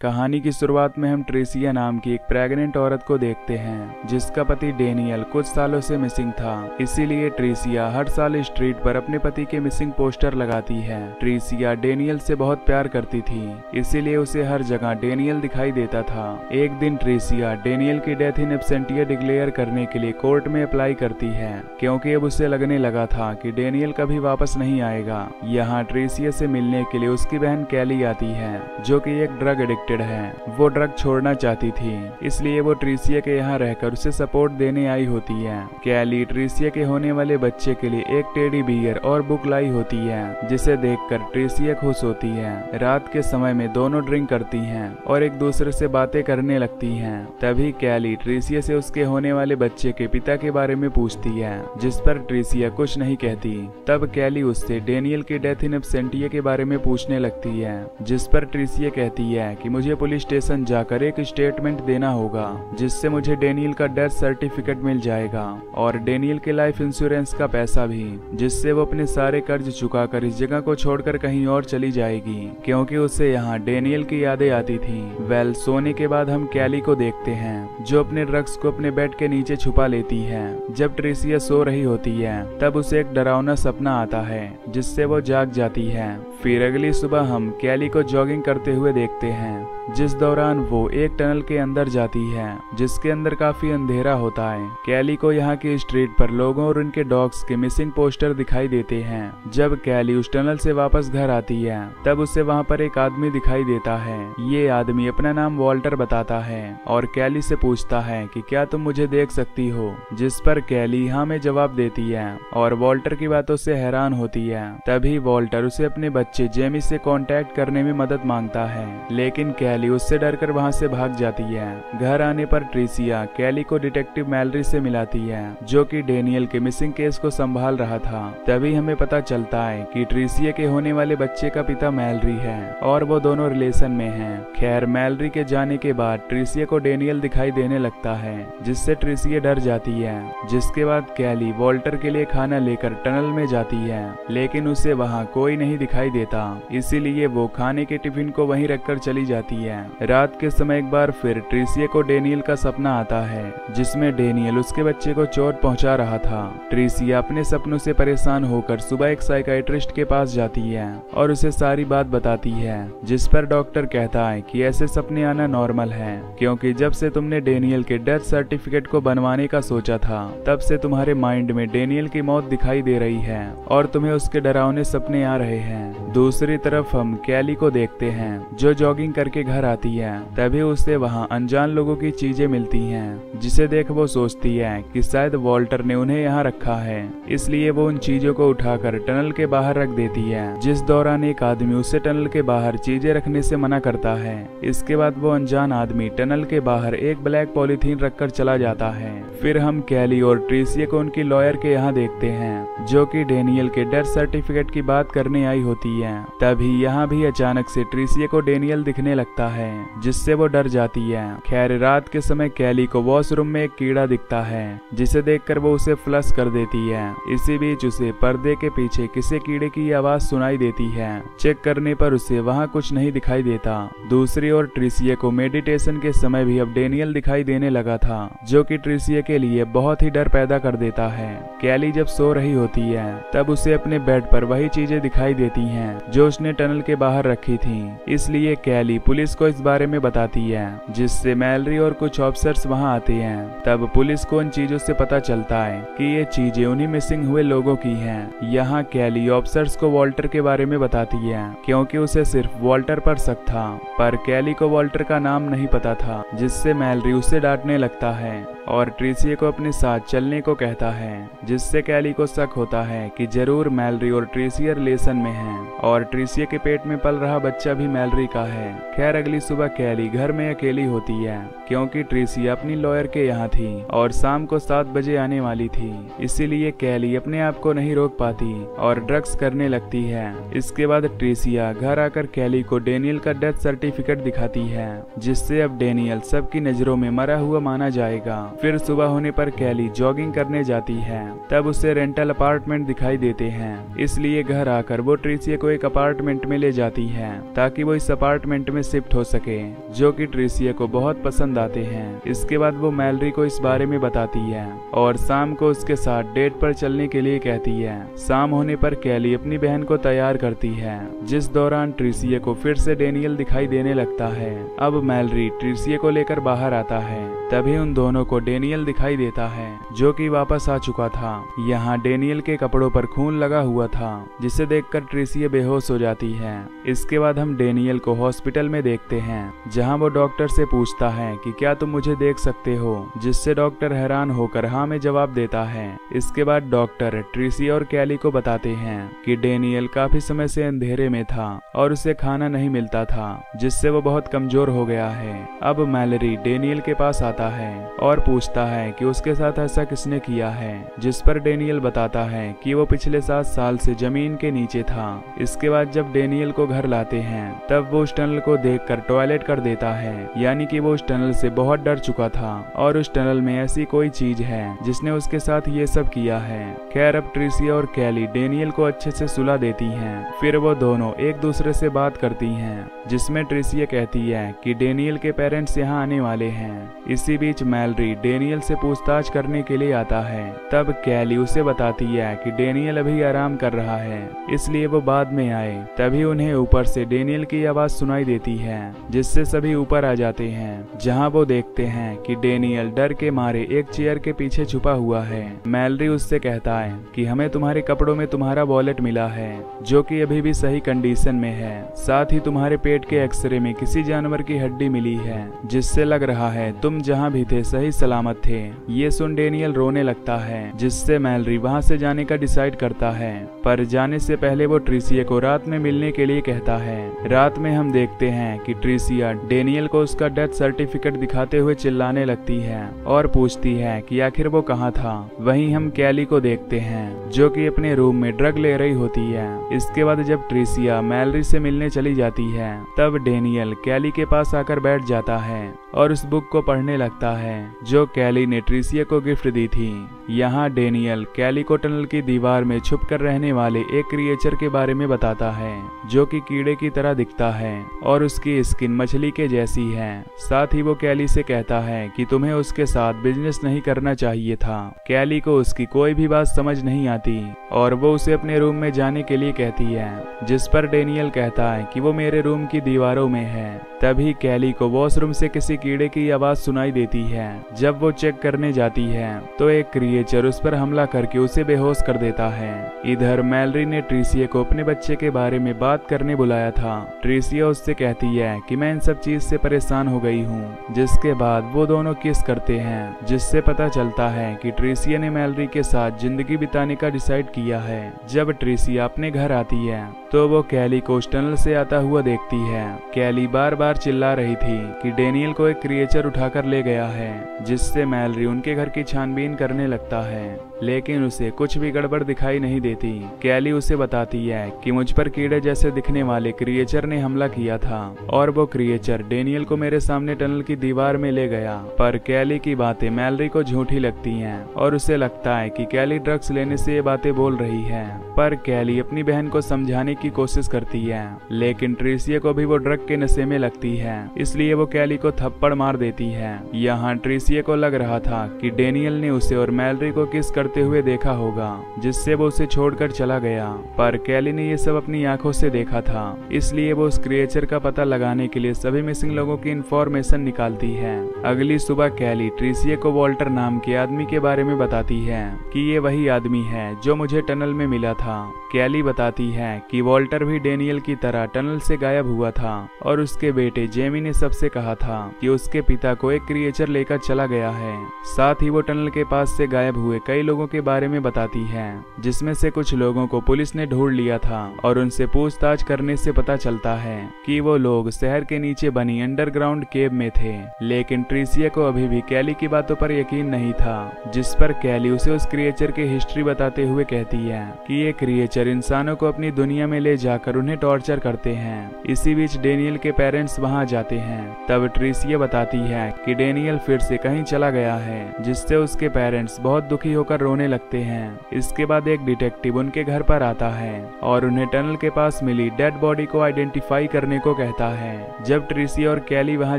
कहानी की शुरुआत में हम ट्रेसिया नाम की एक प्रेग्नेंट औरत को देखते हैं जिसका पति डेनियल कुछ सालों से मिसिंग था। इसीलिए ट्रेसिया हर साल स्ट्रीट पर अपने पति के मिसिंग पोस्टर लगाती है। ट्रेसिया डेनियल से बहुत प्यार करती थी, इसीलिए उसे हर जगह डेनियल दिखाई देता था। एक दिन ट्रेसिया डेनियल की डेथ इन एब्सेंटिया डिक्लेयर करने के लिए कोर्ट में अप्लाई करती है, क्योंकि अब उसे लगने लगा था कि डेनियल कभी वापस नहीं आएगा। यहाँ ट्रेसिया से मिलने के लिए उसकी बहन कैली आती है, जो कि एक ड्रग एडिक्टेड है। वो ड्रग छोड़ना चाहती थी, इसलिए वो ट्रेसिया के यहाँ रहकर उसे सपोर्ट देने आई होती है। कैली ट्रेसिया के होने वाले बच्चे के लिए एक टेडी बियर और बुक लाई होती है, जिसे देखकर ट्रेसिया खुश होती है। रात के समय में दोनों ड्रिंक करती हैं और एक दूसरे से बातें करने लगती हैं। तभी कैली ट्रेसिया से उसके होने वाले बच्चे के पिता के बारे में पूछती है, जिस पर ट्रेसिया कुछ नहीं कहती। तब कैली उससे डेनियल की डेथ इन एब्सेंटिया के बारे में पूछने लगती है, जिस पर ट्रेसिया कहती है कि मुझे पुलिस स्टेशन जाकर एक स्टेटमेंट देना होगा, जिससे मुझे डेनियल का डेथ सर्टिफिकेट मिल जाएगा और डेनियल के लाइफ इंश्योरेंस का पैसा भी, जिससे वो अपने सारे कर्ज चुकाकर इस जगह को छोड़कर कहीं और चली जाएगी, क्योंकि उसे यहाँ डेनियल की यादें आती थी। सोने के बाद हम कैली को देखते हैं, जो अपने ड्रग्स को अपने बेड के नीचे छुपा लेती है। जब ट्रेसिया सो रही होती है, तब उसे एक डरावना सपना आता है, जिससे वो जाग जाती है। फिर अगली सुबह हम कैली को जॉगिंग करते हुए देखते हैं, जिस दौरान वो एक टनल के अंदर जाती है, जिसके अंदर काफी अंधेरा होता है। कैली को यहाँ की स्ट्रीट पर लोगों और उनके डॉग्स के मिसिंग पोस्टर दिखाई देते हैं। जब कैली उस टनल से वापस घर आती है, तब उसे वहाँ पर एक आदमी दिखाई देता है। ये आदमी अपना नाम वॉल्टर बताता है और कैली से पूछता है कि क्या तुम मुझे देख सकती हो, जिस पर कैली हाँ में जवाब देती है और वॉल्टर की बातों से हैरान होती है। तभी वॉल्टर उसे अपने बच्चे जेमी से कांटेक्ट करने में मदद मांगता है, लेकिन कैली उससे डरकर वहां से भाग जाती है। घर आने पर ट्रेसिया कैली को डिटेक्टिव मैलरी से मिलाती है, जो कि डेनियल के मिसिंग केस को संभाल रहा था। तभी हमें पता चलता है कि ट्रेसिया के होने वाले बच्चे का पिता मैलरी है और वो दोनों रिलेशन में हैं। खैर, मैलरी के जाने के बाद ट्रेसिया को डेनियल दिखाई देने लगता है, जिससे ट्रेसिया डर जाती है। जिसके बाद कैली वॉल्टर के लिए खाना लेकर टनल में जाती है, लेकिन उसे वहाँ कोई नहीं दिखाई देता, इसीलिए वो खाने के टिफिन को वहीं रखकर चली जाती है। रात के समय एक बार फिर ट्रेसिया को डेनियल का सपना आता है, जिसमें डेनियल उसके बच्चे को चोट पहुंचा रहा था। ट्रेसिया अपने सपनों से परेशान होकर सुबह एक साइकियाट्रिस्ट के पास जाती है और उसे सारी बात बताती है, जिस पर डॉक्टर कहता है कि ऐसे सपने आना नॉर्मल है, क्योंकि जब से तुमने डेनियल के डेथ सर्टिफिकेट को बनवाने का सोचा था, तब से तुम्हारे माइंड में डेनियल की मौत दिखाई दे रही है और तुम्हें उसके डरावने सपने आ रहे हैं। दूसरी तरफ हम कैली को देखते हैं, जो जॉगिंग करके घर आती है। तभी उसे वहां अनजान लोगों की चीजें मिलती हैं, जिसे देख वो सोचती है कि शायद वॉल्टर ने उन्हें यहाँ रखा है, इसलिए वो उन चीजों को उठाकर टनल के बाहर रख देती है। जिस दौरान एक आदमी उसे टनल के बाहर चीजें रखने से मना करता है। इसके बाद वो अनजान आदमी टनल के बाहर एक ब्लैक पॉलीथीन रखकर चला जाता है। फिर हम कैली और ट्रेसिया को उनकी लॉयर के यहाँ देखते हैं, जो कि डेनियल के डेथ सर्टिफिकेट की बात करने आई होती है। तभी यहाँ भी अचानक से ट्रेसिया को डेनियल दिखने लगता है, जिससे वो डर जाती है। खैर, रात के समय कैली को वॉशरूम में एक कीड़ा दिखता है, जिसे देखकर वो उसे फ्लश कर देती है। इसी बीच उसे पर्दे के पीछे किसी कीड़े की आवाज सुनाई देती है। चेक करने पर उसे वहाँ कुछ नहीं दिखाई देता। दूसरी ओर ट्रेसिया को मेडिटेशन के समय भी अब डेनियल दिखाई देने लगा था, जो कि ट्रेसिया के लिए बहुत ही डर पैदा कर देता है। कैली जब सो रही होती है, तब उसे अपने बेड पर वही चीजें दिखाई देती हैं जो उसने टनल के बाहर रखी थी। इसलिए कैली पुलिस को इस बारे में बताती है, जिससे मैलरी और कुछ ऑफिसर्स वहां आते हैं। तब पुलिस को उन चीजों से पता चलता है कि ये चीजें उन्हीं मिसिंग हुए लोगों की हैं। यहाँ कैली ऑफिसर्स को वॉल्टर के बारे में बताती है, क्योंकि उसे सिर्फ वॉल्टर पर शक था, पर कैली को वॉल्टर का नाम नहीं पता था, जिससे मैलरी उसे डांटने लगता है और ट्रेसिया को अपने साथ चलने को कहता है, जिससे कैली को शक होता है कि जरूर मैलरी और ट्रेसिया रिलेशन में हैं और ट्रेसिया के पेट में पल रहा बच्चा भी मैलरी का है। खैर, अगली सुबह कैली घर में अकेली होती है, क्योंकि ट्रेसिया अपनी लॉयर के यहाँ थी और शाम को 7 बजे आने वाली थी। इसीलिए कैली अपने आप को नहीं रोक पाती और ड्रग्स करने लगती है। इसके बाद ट्रेसिया घर आकर कैली को डेनियल का डेथ सर्टिफिकेट दिखाती है, जिससे अब डेनियल सबकी नजरों में मरा हुआ माना जाएगा। फिर सुबह होने पर कैली जॉगिंग करने जाती है, तब उसे रेंटल अपार्टमेंट दिखाई देते हैं। इसलिए घर आकर वो ट्रिसिया को एक अपार्टमेंट में ले जाती है ताकि वो इस अपार्टमेंट में शिफ्ट हो सके, जो कि ट्रिसिया को बहुत पसंद आते हैं। इसके बाद वो मैलरी को इस बारे में बताती है और शाम को उसके साथ डेट पर चलने के लिए कहती है। शाम होने पर कैली अपनी बहन को तैयार करती है, जिस दौरान ट्रिसिया को फिर से डेनियल दिखाई देने लगता है। अब मैलरी ट्रिसिया को लेकर बाहर आता है, तभी उन दोनों को डेनियल दिखाई देता है, जो कि वापस आ चुका था। यहाँ डेनियल के कपड़ों पर खून लगा हुआ था, जिसे देखकर ट्रिसिया बेहोश हो जाती है। इसके बाद हम डेनियल को हॉस्पिटल में देखते हैं, जहाँ वो डॉक्टर से पूछता है कि क्या तुम मुझे देख सकते हो, जिससे डॉक्टर हैरान होकर हाँ में जवाब देता है। इसके बाद डॉक्टर ट्रिसिया और कैली को बताते हैं कि डेनियल काफी समय से अंधेरे में था और उसे खाना नहीं मिलता था, जिससे वो बहुत कमजोर हो गया है। अब मैलरी डेनियल के पास आता है और पूछता है कि उसके साथ ऐसा किसने किया है, जिस पर डेनियल बताता है कि वो पिछले 7 साल से जमीन के नीचे था। इसके बाद जब डेनियल को घर लाते हैं, तब वो उस टनल को देखकर टॉयलेट कर देता है, यानी कि वो उस टनल से बहुत डर चुका था और उस टनल में ऐसी कोई चीज है जिसने उसके साथ ये सब किया है। खैर अब ट्रिसिया और कैली डेनियल को अच्छे से सुला देती हैं। फिर वो दोनों एक दूसरे से बात करती हैं, जिसमें ट्रिसिया कहती है कि डेनियल के पेरेंट्स यहाँ आने वाले हैं। इसी बीच मैलरी डेनियल से पूछताछ करने के लिए आता है। तब कैली उसे बताती है कि डेनियल अभी आराम कर रहा है, इसलिए वो बाद में आए। तभी उन्हें ऊपर से डेनियल की आवाज सुनाई देती है, जिससे सभी ऊपर आ जाते हैं, जहाँ वो देखते हैं कि डेनियल डर के मारे एक चेयर के पीछे छुपा हुआ है। मैलरी उससे कहता है कि हमें तुम्हारे कपड़ों में तुम्हारा वॉलेट मिला है, जो कि अभी भी सही कंडीशन में है। साथ ही तुम्हारे पेट के एक्सरे में किसी जानवर की हड्डी मिली है, जिससे लग रहा है तुम जहाँ भी थे सही सलामत थे। ये सुन डेनियल रोने लगता है, जिससे मैलरी वहाँ से जाने का डिसाइड करता है। पर जाने से पहले वो ट्रिसिया को रात में मिलने के लिए कहता है। रात में हम देखते हैं कि ट्रिसिया डेनियल को उसका डेथ सर्टिफिकेट दिखाते हुए चिल्लाने लगती है और पूछती है कि आखिर वो कहाँ था। वहीं हम कैली को देखते हैं, जो कि अपने रूम में ड्रग ले रही होती है। इसके बाद जब ट्रिसिया मैलरी से मिलने चली जाती है, तब डेनियल कैली के पास आकर बैठ जाता है और उस बुक को पढ़ने लगता है, जो कैली ने ट्रिसिया को गिफ्ट दी थी। यहाँ डेनियल कैली को टनल की दीवार में छुप कर रहने वाले एक क्रिएचर के बारे में बताता है, जो कि कीड़े की तरह दिखता है और उसकी स्किन मछली के जैसी है। साथ ही वो कैली से कहता है कि तुम्हें उसके साथ बिजनेस नहीं करना चाहिए था। कैली को उसकी कोई भी बात समझ नहीं आती और वो उसे अपने रूम में जाने के लिए कहती है, जिस पर डेनियल कहता है कि वो मेरे रूम की दीवारों में है। तभी कैली को वॉशरूम से किसी कीड़े की आवाज सुनाई देती है। जब वो चेक करने जाती है, तो एक क्रिएचर उस पर हमला करके उसे बेहोश कर देता है। इधर मैलरी ने ट्रिसिया को अपने बच्चे के बारे में बात करने बुलाया था। ट्रिसिया उससे कहती है कि मैं इन सब चीज से परेशान हो गई हूँ। जिसके बाद वो दोनों किस करते हैं, जिससे पता चलता है कि ट्रिसिया ने मैलरी के साथ जिंदगी बिताने का डिसाइड किया है। जब ट्रिसिया अपने घर आती है, तो वो कैली को उस टनल से आता हुआ देखती है। कैली बार बार चिल्ला रही थी कि डेनियल को एक क्रिएचर उठाकर ले गया है, जिससे मैलरी उनके घर की छानबीन करने लगता है, लेकिन उसे कुछ भी गड़बड़ दिखाई नहीं देती। कैली उसे बताती है कि मुझ पर कीड़े जैसे दिखने वाले क्रिएचर ने हमला किया था और वो क्रिएचर डेनियल को मेरे सामने टनल की दीवार में ले गया। पर कैली की बातें मैलरी को झूठी लगती हैं और उसे लगता है कि कैली ड्रग्स लेने से ये बातें बोल रही है। पर कैली अपनी बहन को समझाने की कोशिश करती है, लेकिन ट्रिसिया को भी वो ड्रग के नशे में लगती है, इसलिए वो कैली को थप्पड़ मार देती है। यहाँ ट्रिसिया को लग रहा था कि डेनियल ने उसे और मैलरी को किस करते हुए देखा होगा, जिससे वो उसे छोड़कर चला गया। पर कैली ने ये सब अपनी आंखों से देखा था, इसलिए वो उस क्रिएचर का पता लगाने के लिए सभी मिसिंग लोगों की इंफॉर्मेशन निकालती है। अगली सुबह कैली ट्रिसिया को वॉल्टर नाम के आदमी के बारे में बताती है कि ये वही आदमी है जो मुझे टनल में मिला था। कैली बताती है कि वॉल्टर भी डेनियल की तरह टनल से गायब हुआ था और उसके बेटे जेमी ने सबसे कहा था कि उसके पिता को एक क्रिएचर लेकर चला गया है। साथ ही वो टनल के पास से गायब हुए कई लोगों के बारे में बताती है, जिसमें से कुछ लोगों को पुलिस ने ढूंढ लिया था और उनसे पूछताछ करने से पता चलता है कि वो लोग शहर के नीचे बनी अंडरग्राउंड केव में थे। लेकिन ट्रिसिया को अभी भी कैली की बातों पर यकीन नहीं था, जिस पर कैली उसे उस क्रिएचर की हिस्ट्री बताते हुए कहती है कि ये क्रिएचर इंसानों को अपनी दुनिया में ले जाकर उन्हें टॉर्चर करते हैं। इसी बीच डेनियल के पेरेंट्स वहां जाते हैं। तब ट्रिसिया बताती है कि डेनियल फिर से कहीं चला गया है, जिससे उसके पेरेंट्स बहुत दुखी होकर रोने लगते हैं। इसके बाद एक डिटेक्टिव उनके घर पर आता है और उन्हें टनल के पास मिली डेड बॉडी को आइडेंटिफाई करने को कहता है। जब ट्रिसिया और कैली वहां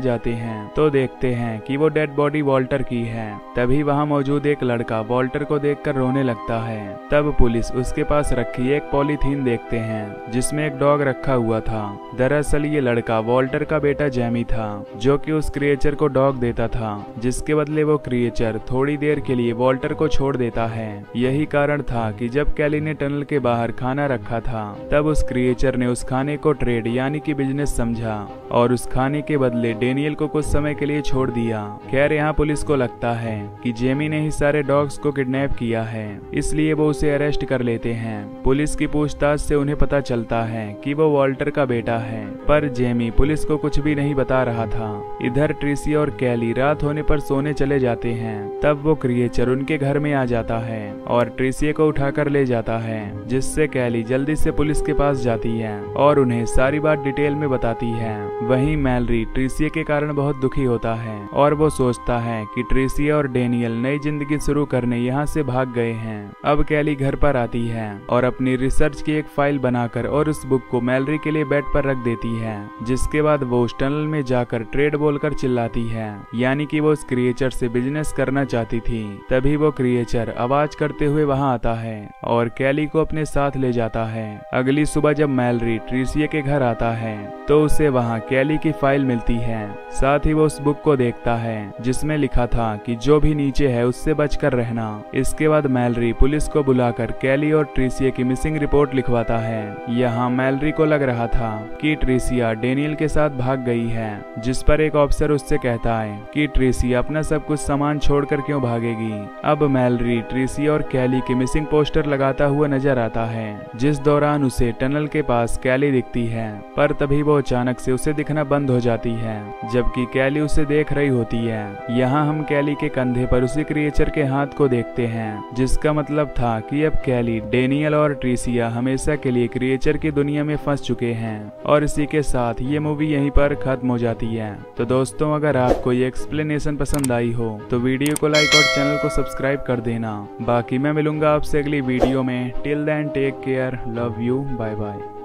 जाते हैं तो देखते हैं कि वो डेड बॉडी वॉल्टर की है। तभी वहां मौजूद एक लड़का वॉल्टर को देखकर रोने लगता है। तब पुलिस उसके पास रखी एक पॉलीथीन देखते हैं जिसमें एक डॉग रखा हुआ था। दरअसल ये लड़का वॉल्टर का बेटा जेमी था, जो कि उस क्रिएचर को डॉग देता था, जिसके बदले वो क्रिएचर थोड़ी देर के लिए वॉल्टर को छोड़ देता है। यही कारण था कि जब कैली ने टनल के बाहर खाना रखा था तब उस क्रिएचर ने उस खाने को ट्रेड यानी कि बिजनेस समझा और उस खाने के बदले डेनियल को कुछ समय के लिए छोड़ दिया। खैर यहाँ पुलिस को लगता है कि जेमी ने ही सारे डॉग्स को किडनैप किया है, इसलिए वो उसे अरेस्ट कर लेते हैं। पुलिस की पूछताछ से उन्हें पता चलता है कि वो वॉल्टर का बेटा है, पर जेमी पुलिस को कुछ भी नहीं बता रहा था। इधर ट्रिसिया और कैली रात होने पर सोने चले जाते हैं। तब वो क्रिएचर उनके घर में आ जाता है और ट्रिसिया को उठाकर ले जाता है, जिससे कैली जल्दी से पुलिस के पास जाती है और उन्हें सारी बात डिटेल में बताती है। वहीं मैलरी ट्रिसिया के कारण बहुत दुखी होता है और वो सोचता है कि ट्रिसिया और डेनियल नई जिंदगी शुरू करने यहाँ से भाग गए हैं। अब कैली घर पर आती है और अपनी रिसर्च की एक फाइल बनाकर और उस बुक को मैलरी के लिए बेड पर रख देती है, जिसके बाद वो उस टनल में जाकर ट्रेड बोलकर चिल्लाती है, यानी कि वो उस क्रिएचर से बिजनेस करना चाहती थी। तभी वो क्रिएचर आवाज करते हुए वहां आता है और कैली को अपने साथ ले जाता है। अगली सुबह जब मैलरी ट्रिसिया के घर आता है तो उसे वहां कैली की फाइल मिलती है। साथ ही वो उस बुक को देखता है जिसमें लिखा था कि जो भी नीचे है उससे बचकर रहना। इसके बाद मैलरी पुलिस को बुलाकर कैली और ट्रिसिया की मिसिंग रिपोर्ट लिखवाता है। यहाँ मैलरी को लग रहा था कि ट्रिसिया डेनियल के साथ भाग गई है, जिस पर एक ऑफिसर उससे कहता है कि ट्रिसिया अपना सब कुछ सामान छोड़कर क्यों भागेगी। अब मैलरी ट्रिसिया और कैली के मिसिंग पोस्टर लगाता हुआ नजर आता है, जिस दौरान उसे टनल के पास कैली दिखती है, पर तभी वो अचानक से उसे दिखना बंद हो जाती है, जबकि कैली उसे देख रही होती है। यहाँ हम कैली के कंधे पर उसी क्रिएचर के हाथ को देखते हैं, जिसका मतलब था कि अब कैली, डेनियल और ट्रिसिया हमेशा के लिए क्रिएचर की दुनिया में फंस चुके हैं। और इसी के साथ ये मूवी यहीं पर खत्म हो जाती है। तो दोस्तों, अगर आपको ये एक्सप्लेनेशन पसंद आई हो तो वीडियो को लाइक और चैनल को सब्सक्राइब कर देना। बाकी मैं मिलूंगा आपसे अगली वीडियो में। Till then take care, love you, bye bye.